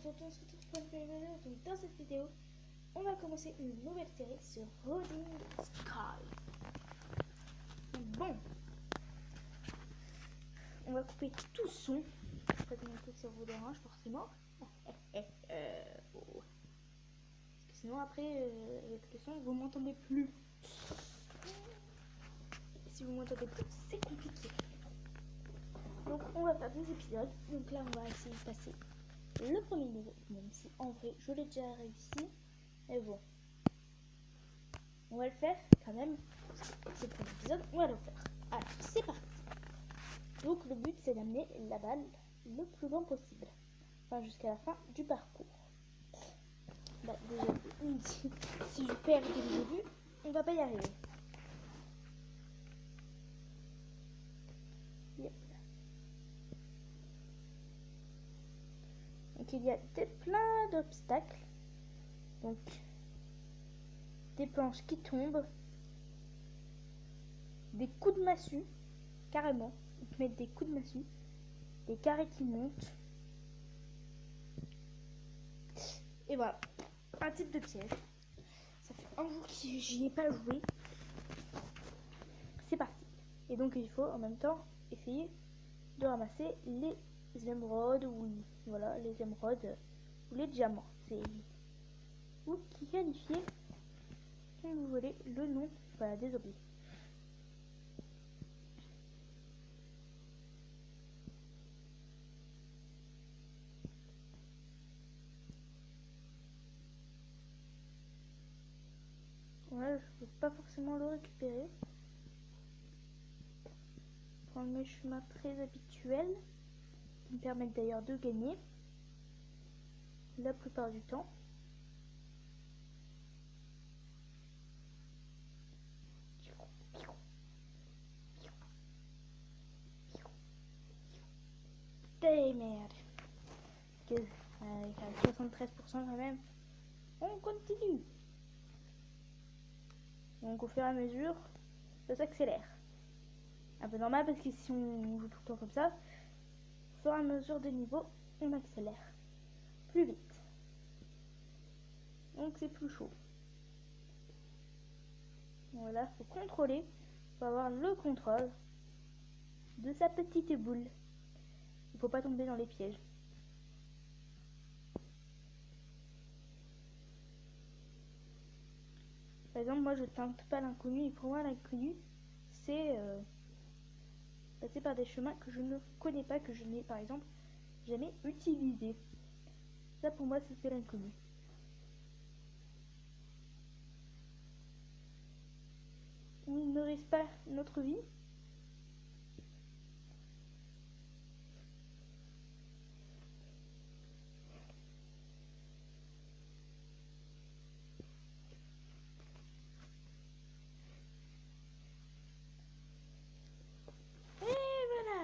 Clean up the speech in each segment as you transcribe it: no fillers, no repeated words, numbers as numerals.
aujourd'hui on se retrouve pour une nouvelle vidéo. Donc dans cette vidéo, on va commencer une nouvelle série sur Holding Sky. Donc bon, on va couper tout son. Pas de que ça vous dérange forcément. Parce que sinon après, votre question, vous m'entendez plus. Si vous m'entendez plus, c'est compliqué. Donc on va faire des épisodes. Donc là on va essayer de passer le premier niveau, même si en vrai je l'ai déjà réussi, mais bon, on va le faire quand même. C'est le premier épisode, on va le faire. Alors c'est parti. Donc le but c'est d'amener la balle le plus loin possible, enfin jusqu'à la fin du parcours. Bah, déjà si je perds dès le début, on va pas y arriver. Yep. Donc il y a plein d'obstacles, donc des planches qui tombent, des coups de massue, carrément, ils te mettent des coups de massue, des carrés qui montent, et voilà, un type de piège. Ça fait un jour que j'y ai pas joué. C'est parti. Et donc il faut en même temps essayer de ramasser les émeraudes ou voilà les émeraudes ou les diamants. C'est vous qui qualifiez quand vous voulez le nom voilà, des objets. Voilà, je ne peux pas forcément le récupérer. Prendre mes chemins très habituels qui me permettent d'ailleurs de gagner la plupart du temps. Des merde. Avec 73% quand même. On continue. Donc au fur et à mesure, ça s'accélère. Un peu normal parce que si on joue tout le temps comme ça, au fur et à mesure des niveaux, on accélère plus vite. Donc c'est plus chaud. Voilà, faut contrôler, faut avoir le contrôle de sa petite boule. Il faut pas tomber dans les pièges. Par exemple, moi je tente pas l'inconnu et pour moi l'inconnu c'est passer par des chemins que je ne connais pas, que je n'ai par exemple jamais utilisé. Ça pour moi c'est l'inconnu. Il ne reste pas notre vie.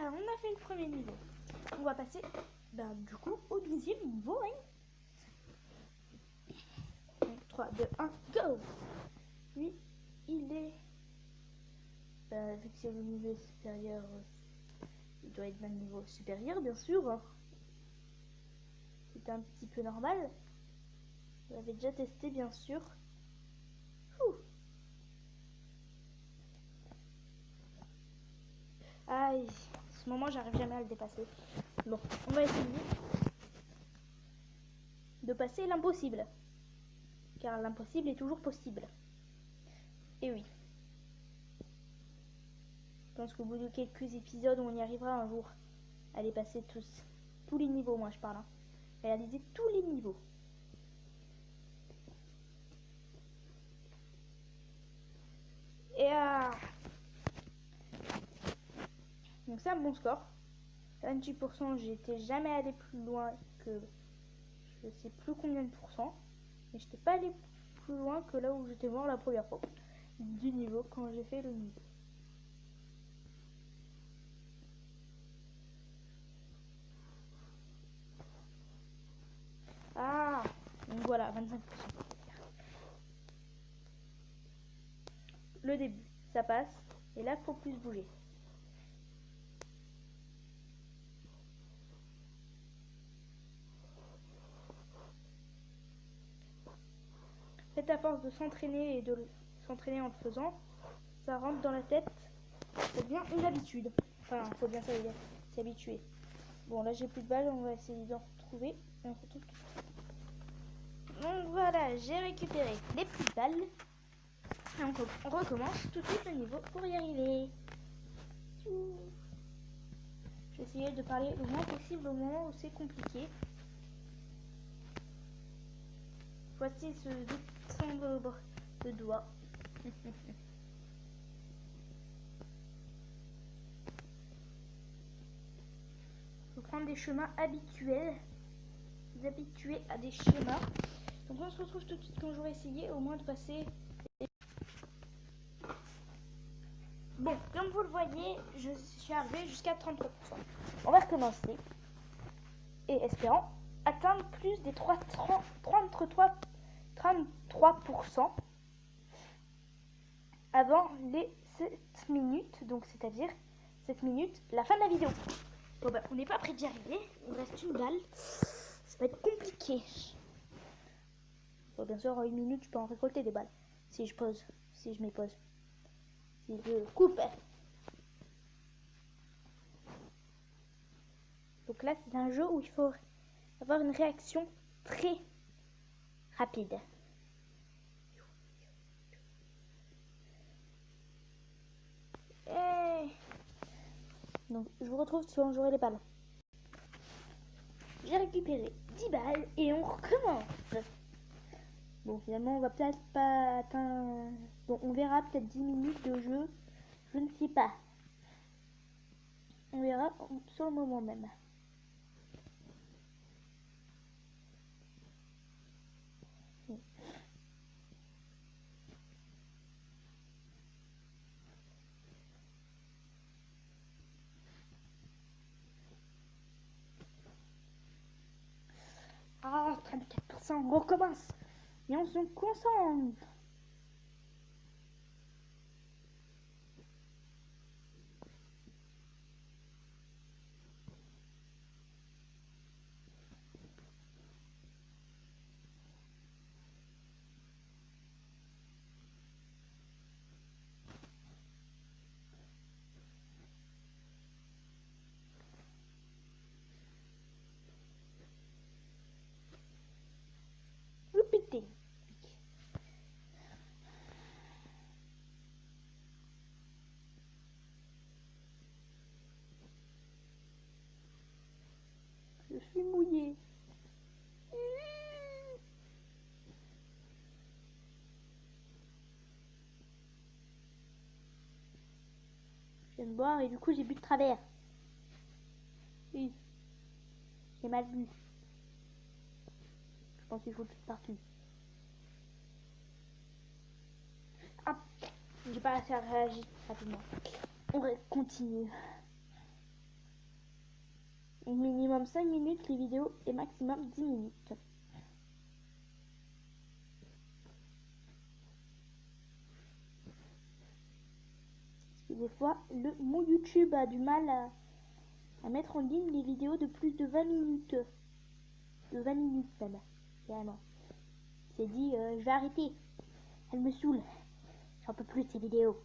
On a fait le premier niveau. On va passer du coup au deuxième niveau. Hein. Donc, 3, 2, 1, go. Lui, il est... vu que c'est le niveau supérieur, il doit être d'un niveau supérieur, bien sûr. C'est un petit peu normal. Vous l'avez déjà testé, bien sûr. Aïe, à ce moment, j'arrive jamais à le dépasser. Bon, on va essayer de passer l'impossible. Car l'impossible est toujours possible. Et oui. Je pense qu'au bout de quelques épisodes, on y arrivera un jour à les passer tous les niveaux, moi je parle. Hein. Réaliser tous les niveaux. Et donc c'est un bon score. 28%, j'étais jamais allé plus loin que je sais plus combien de pourcents. Mais j'étais pas allé plus loin que là où j'étais mort la première fois du niveau quand j'ai fait le niveau. Donc voilà, 25%. Le début, ça passe. Et là, faut plus bouger. fait, à force de s'entraîner et de s'entraîner en le faisant, ça rentre dans la tête, ça devient une habitude. Enfin, faut bien s'habituer. Bon, là j'ai plus de balles, on va essayer d'en retrouver. Et on se retrouve tout de suite. Donc voilà, j'ai récupéré les petites balles. Et on recommence tout de suite le niveau pour y arriver. Je vais essayer de parler le moins possible au moment où c'est compliqué. Voici ce Luxembourg de doigts. Faut prendre des chemins habituels, vous habituer à des schémas. Donc on se retrouve tout de suite quand j'aurai essayé au moins de passer. Bon, comme vous le voyez, je suis arrivée jusqu'à 33%. On va recommencer et espérons atteindre plus des 33% avant les 7 minutes, donc c'est-à-dire 7 minutes, la fin de la vidéo. Bon bah, on n'est pas près d'y arriver, il me reste une balle, ça va être compliqué. Bon, bien sûr, en 1 minute, je peux en récolter des balles, si je pose, si je m'y pose, si je coupe. Donc là, c'est un jeu où il faut avoir une réaction très rapide. Et... donc, je vous retrouve quand j'aurai les balles. J'ai récupéré 10 balles et on recommence. Bon, finalement, on va peut-être pas atteindre... bon, on verra peut-être 10 minutes de jeu. Je ne sais pas. On verra sur le moment même. Ah, 34%, on recommence. Et on se concentre. Répétez. Je suis mouillée. Je viens de boire et du coup j'ai bu de travers. Oui, j'ai mal bu. Je pense qu'il faut tout partout. Ah, j'ai pas assez réagi rapidement. On continue. Minimum 5 minutes les vidéos et maximum 10 minutes. Parce que des fois, mon YouTube a du mal à mettre en ligne les vidéos de plus de 20 minutes. De 20 minutes même, carrément. C'est dit, je vais arrêter. Elle me saoule. J'en peux plus de ces vidéos.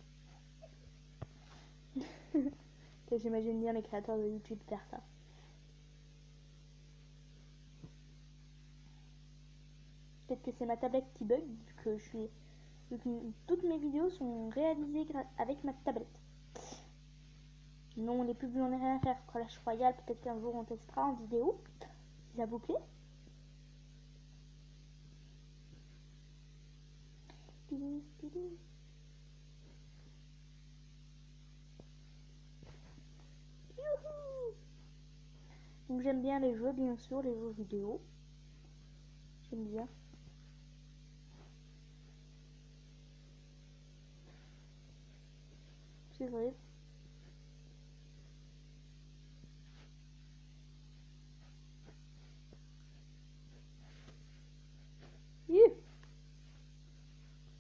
J'imagine bien les créateurs de YouTube faire ça. Peut-être que c'est ma tablette qui bug, vu que toutes mes vidéos sont réalisées avec ma tablette. Non, les pubs, j'en ai rien à faire. Clash Royale, peut-être qu'un jour on testera en vidéo, si ça vous plaît. Donc j'aime bien les jeux, bien sûr, les jeux vidéo. J'aime bien. C'est vrai.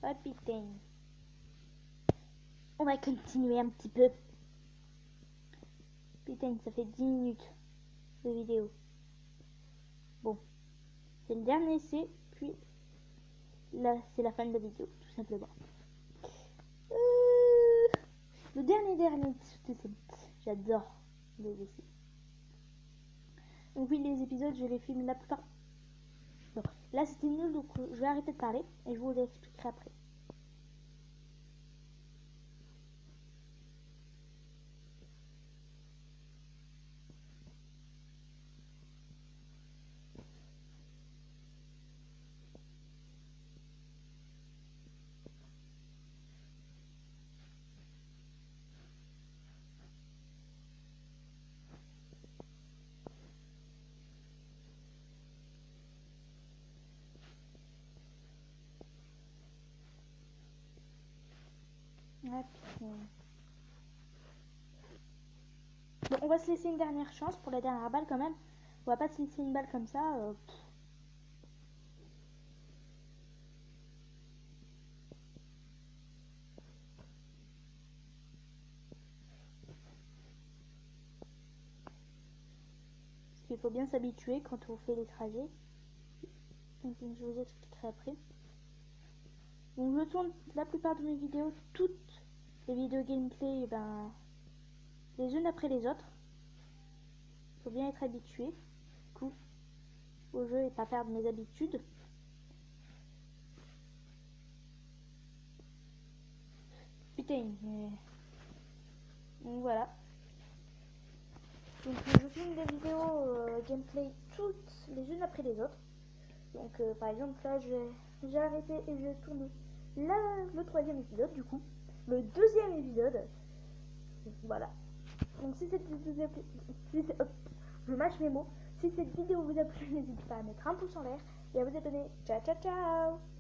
Oh putain. On va continuer un petit peu. Putain, ça fait 10 minutes de vidéo. Bon. C'est le dernier essai, puis là, c'est la fin de la vidéo, tout simplement. Le dernier, j'adore les essais. Donc oui, les épisodes, je les filme la plupart. Bon, là, c'était nul, donc je vais arrêter de parler et je vous l'expliquerai après. Bon, on va se laisser une dernière chance pour la dernière balle quand même. On va pas se laisser une balle comme ça. Parce qu'il faut bien s'habituer quand on fait les trajets. Donc, je vous expliquerai après. Donc je tourne la plupart de mes vidéos, toutes les vidéos gameplay, les unes après les autres. Il faut bien être habitué du coup au jeu et pas perdre mes habitudes. Putain, donc voilà. Donc je filme des vidéos gameplay toutes les unes après les autres. Donc par exemple là j'ai arrêté et je tourne le troisième épisode du coup. Le deuxième épisode. Voilà. Donc si cette vidéo je mâche mes mots. Si cette vidéo vous a plu, n'hésitez pas à mettre un pouce en l'air et à vous abonner. Ciao ciao ciao.